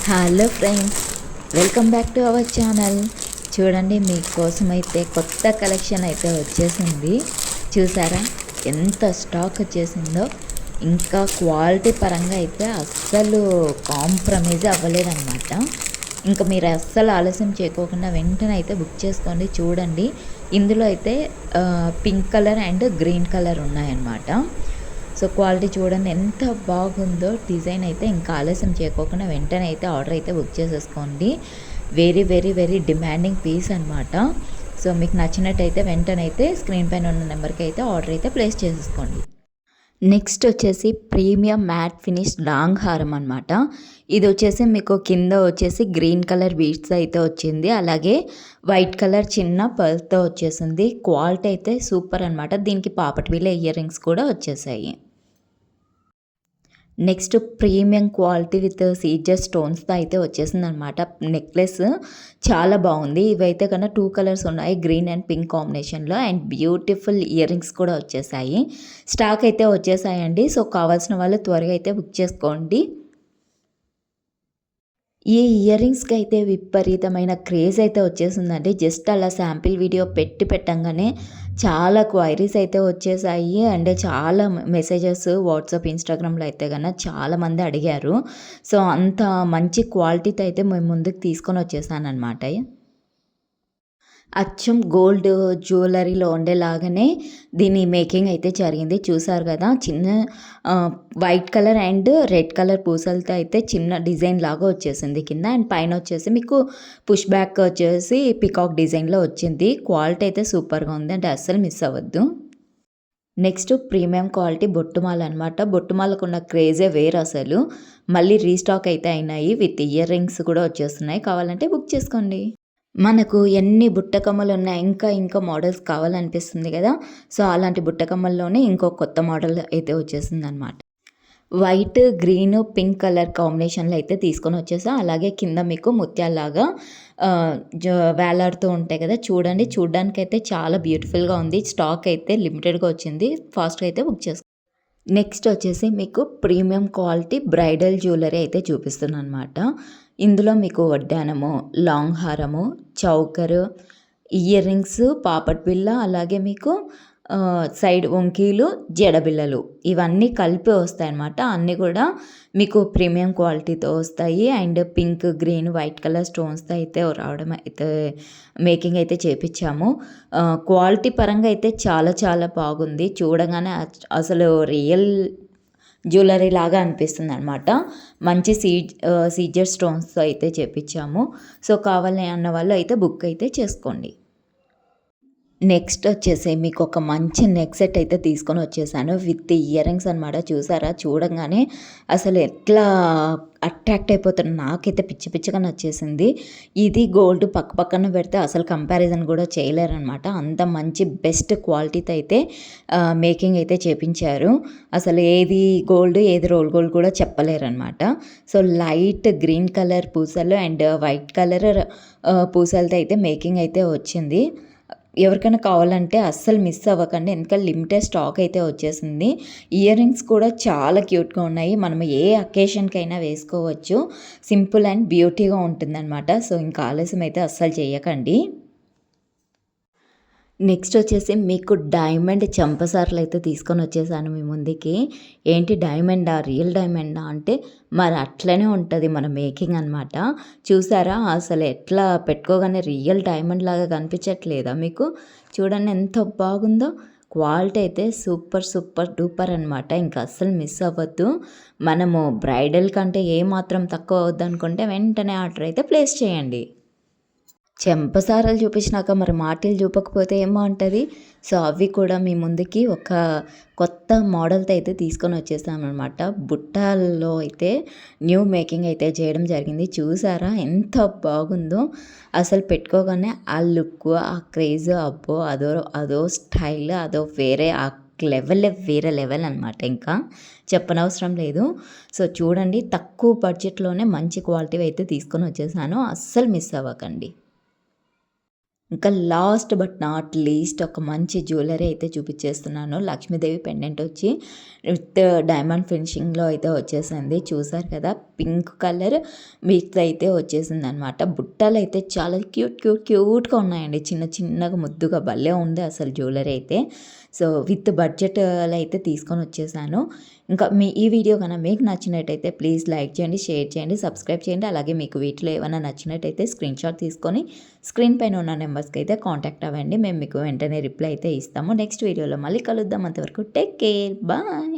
Hello friends, welcome back to our channel. చూడండి, మీకోసం అయితే కొత్త కలెక్షన్ అయితే వచ్చేసింది. చూసారా ఎంత స్టాక్ వచ్చేసిందో. ఇంకా క్వాలిటీ పరంగా అయితే అస్సలు కాంప్రమైజ్ అవ్వలేదన్నమాట. ఇంకా మీరు అస్సలు ఆలస్యం చేయకోకుండా వెంటనే అయితే బుక్ చేసుకోండి. చూడండి, ఇందులో అయితే pink colour and green colour ఉన్నాయన్నమాట. సో క్వాలిటీ చూడండి ఎంత బాగుందో. డిజైన్ అయితే ఇంకా ఆలస్యం చేయకోకుండా వెంటనే అయితే ఆర్డర్ అయితే బుక్ చేసేసుకోండి. Very very very demanding piece అనమాట. సో మీకు నచ్చినట్టయితే వెంటనే అయితే స్క్రీన్ పైన ఉన్న నెంబర్కి అయితే ఆర్డర్ అయితే ప్లేస్ చేసేసుకోండి. నెక్స్ట్ వచ్చేసి ప్రీమియం మ్యాట్ ఫినిష్ లాంగ్ హారం అనమాట. ఇది వచ్చేసి మీకు కింద వచ్చేసి గ్రీన్ కలర్ బీడ్స్ అయితే వచ్చింది, అలాగే వైట్ కలర్ చిన్న పర్ల్తో వచ్చేసింది. క్వాలిటీ అయితే సూపర్ అనమాట. దీనికి పాపటివిల ఇయర్ రింగ్స్ కూడా వచ్చేసాయి. నెక్స్ట్ ప్రీమియం క్వాలిటీ విత్ సీజర్ స్టోన్స్తో అయితే వచ్చేసింది అనమాట. నెక్లెస్ చాలా బాగుంది. ఇవైతే కన్నా 2 కలర్స్ ఉన్నాయి, గ్రీన్ అండ్ పింక్ కాంబినేషన్లో. అండ్ బ్యూటిఫుల్ ఇయర్ రింగ్స్ కూడా వచ్చేసాయి. స్టాక్ అయితే వచ్చేసాయండి. సో కావాల్సిన వాళ్ళు త్వరగా అయితే బుక్ చేసుకోండి. ఈ ఇయర్ రింగ్స్కి అయితే విపరీతమైన క్రేజ్ అయితే వచ్చేసిందండి. జస్ట్ అలా శాంపిల్ వీడియో పెట్టంగానే చాలా క్వైరీస్ అయితే వచ్చేసాయి. అండ్ చాలా మెసేజెస్ వాట్సాప్, ఇన్స్టాగ్రామ్లో అయితే కన్నా చాలామంది అడిగారు. సో అంత మంచి క్వాలిటీతో అయితే మేము ముందుకు తీసుకొని వచ్చేసాను అనమాట. అచ్చం గోల్డ్ జ్యువెలరీలో ఉండేలాగానే దీని మేకింగ్ అయితే జరిగింది. చూసారు కదా, చిన్న white colour and red colour పూసలతో అయితే చిన్న డిజైన్ లాగా వచ్చేసింది కింద. అండ్ పైన వచ్చేసి మీకు పుష్ బ్యాక్ వచ్చేసి పికాక్ డిజైన్లో వచ్చింది. క్వాలిటీ అయితే సూపర్గా ఉంది, అంటే అస్సలు మిస్ అవ్వద్దు. నెక్స్ట్ ప్రీమియం క్వాలిటీ బొట్టుమాల అనమాట. బొట్టుమాలకు ఉన్న క్రేజే వేరు అసలు. మళ్ళీ రీస్టాక్ అయితే అయినాయి, విత్ ఇయర్ రింగ్స్ కూడా వచ్చేస్తున్నాయి. కావాలంటే బుక్ చేసుకోండి. మనకు ఎన్ని బుట్టకమ్మలు ఉన్నాయి, ఇంకా ఇంకా మోడల్స్ కావాలనిపిస్తుంది కదా. సో అలాంటి బుట్టకమ్మల్లోనే ఇంకో కొత్త మోడల్ అయితే వచ్చేసింది అనమాట. వైట్, గ్రీన్, పింక్ కలర్ కాంబినేషన్లో అయితే తీసుకొని వచ్చేసా. అలాగే కింద మీకు ముత్యాల్లాగా వేలాడుతూ ఉంటాయి కదా. చూడండి, చూడడానికి అయితే చాలా బ్యూటిఫుల్గా ఉంది. స్టాక్ అయితే లిమిటెడ్గా వచ్చింది, ఫాస్ట్గా అయితే బుక్ చేసుకోండి. నెక్స్ట్ వచ్చేసి మీకు ప్రీమియం క్వాలిటీ బ్రైడల్ జ్యువెలరీ అయితే చూపిస్తున్నాను అనమాట. ఇందులో మీకు వడ్డానము, లాంగ్ హారము, చౌకరు, ఇయర్ రింగ్స్, పాపట్ బిళ్ళ, అలాగే మీకు సైడ్ వంకీలు, జడబిళ్ళలు ఇవన్నీ కలిపి వస్తాయన్నమాట. అన్నీ కూడా మీకు ప్రీమియం క్వాలిటీతో వస్తాయి. And pink, green, white colour స్టోన్స్తో అయితే రావడం అయితే మేకింగ్ అయితే చేపించాము. క్వాలిటీ పరంగా అయితే చాలా చాలా బాగుంది. చూడగానే అసలు రియల్ జ్యువెలరీ లాగా అనిపిస్తుంది అనమాట. మంచి సీజర్ స్టోన్స్తో అయితే చేపించాము. సో కావాలి అన్న వాళ్ళు అయితే బుక్ అయితే చేసుకోండి. నెక్స్ట్ వచ్చేసి మీకు ఒక మంచి నెక్ సెట్ అయితే తీసుకొని వచ్చేసాను, విత్ ఇయర్ రింగ్స్ అనమాట. చూసారా, చూడంగానే అసలు ఎట్లా అట్రాక్ట్ అయిపోతాను. నాకైతే పిచ్చి పిచ్చిగా నచ్చేసింది. ఇది గోల్డ్ పక్క పక్కన పెడితే అసలు కంపారిజన్ కూడా చేయలేరనమాట. అంత మంచి బెస్ట్ క్వాలిటీతో అయితే మేకింగ్ అయితే చేపించారు. అసలు ఏది గోల్డ్ ఏది రోల్ గోల్డ్ కూడా చెప్పలేరనమాట. సో లైట్ గ్రీన్ కలర్ పూసలు అండ్ వైట్ కలర్ పూసలతో అయితే మేకింగ్ అయితే వచ్చింది. ఎవరికైనా కావాలంటే అస్సలు మిస్ అవ్వకండి, ఎందుకంటే లిమిటెడ్ స్టాక్ అయితే వచ్చేసింది. ఇయర్ రింగ్స్ కూడా చాలా క్యూట్గా ఉన్నాయి. మనం ఏ అకేషన్కైనా వేసుకోవచ్చు. సింపుల్ అండ్ బ్యూటీగా ఉంటుందన్నమాట. సో ఇంకా ఆలస్యం అయితే అస్సలు చేయకండి. నెక్స్ట్ వచ్చేసి మీకు డైమండ్ చెంపసార్లు అయితే తీసుకొని వచ్చేసాను మీ ముందుకి. ఏంటి డైమండా, రియల్ డైమండా అంటే మరి అట్లనే ఉంటుంది మన మేకింగ్ అనమాట. చూసారా, అసలు ఎట్లా పెట్టుకోగానే రియల్ డైమండ్ లాగా కనిపించట్లేదా మీకు? చూడండి ఎంత బాగుందో. క్వాలిటీ అయితే సూపర్ సూపర్ డూపర్ అనమాట. ఇంకా అస్సలు మిస్ అవ్వద్దు. మనము బ్రైడల్ కంటే ఏమాత్రం తక్కువ అవద్దు అనుకుంటే వెంటనే ఆర్డర్ అయితే ప్లేస్ చేయండి. చెంపసారాలు చూపించినాక మరి మాటలు చూపకపోతే ఏం బాగుంటుంది. సో అవి కూడా మీ ముందుకి ఒక కొత్త మోడల్తో అయితే తీసుకొని వచ్చేసామన్నమాట. బుట్టాల్లో అయితే న్యూ మేకింగ్ అయితే చేయడం జరిగింది. చూసారా ఎంత బాగుందో. అసలు పెట్టుకోగానే ఆ లుక్, ఆ క్రేజ్, అబ్బో అదో అదో స్టైల్, అదో వేరే ఆ వేరే లెవెల్ అనమాట. ఇంకా చెప్పనవసరం లేదు. సో చూడండి, తక్కువ బడ్జెట్లోనే మంచి క్వాలిటీ అయితే తీసుకొని వచ్చేసాను. అస్సలు మిస్ అవ్వకండి. ఇంకా లాస్ట్ బట్ నాట్ లీస్ట్ ఒక మంచి జ్యువెలరీ అయితే చూపించేస్తున్నాను. లక్ష్మీదేవి పెండెంట్ వచ్చి విత్ డైమండ్ ఫినిషింగ్‌లో అయితే వచ్చేసింది. చూసారు కదా! పింక్ కలర్ మిక్స్ అయితే వచ్చేసిందనమాట. బుట్టలైతే చాలా క్యూట్‌గా ఉన్నాయండి. చిన్న చిన్నగా ముద్దుగా భలే ఉంది అసలు జ్యువెలరీ అయితే. సో, విత్ బడ్జెట్‌లో అయితే తీసుకొని వచ్చేసాను. ఇంకా ఈ వీడియో కనుక మీకు నచ్చినట్టయితే ప్లీజ్ లైక్ చేయండి, షేర్ చేయండి, సబ్స్క్రైబ్ చేయండి. అలాగే మీకు వీటిలో ఏమైనా నచ్చినట్టయితే స్క్రీన్‌షాట్ తీసుకొని స్క్రీన్ పైన ఉన్న నెంబర్స్‌కి అయితే కాంటాక్ట్ అవ్వండి. మేము మీకు వెంటనే రిప్లై అయితే ఇస్తాము. నెక్స్ట్ వీడియోలో మళ్ళీ కలుద్దాం. అంతవరకు టేక్ కేర్. బాయ్.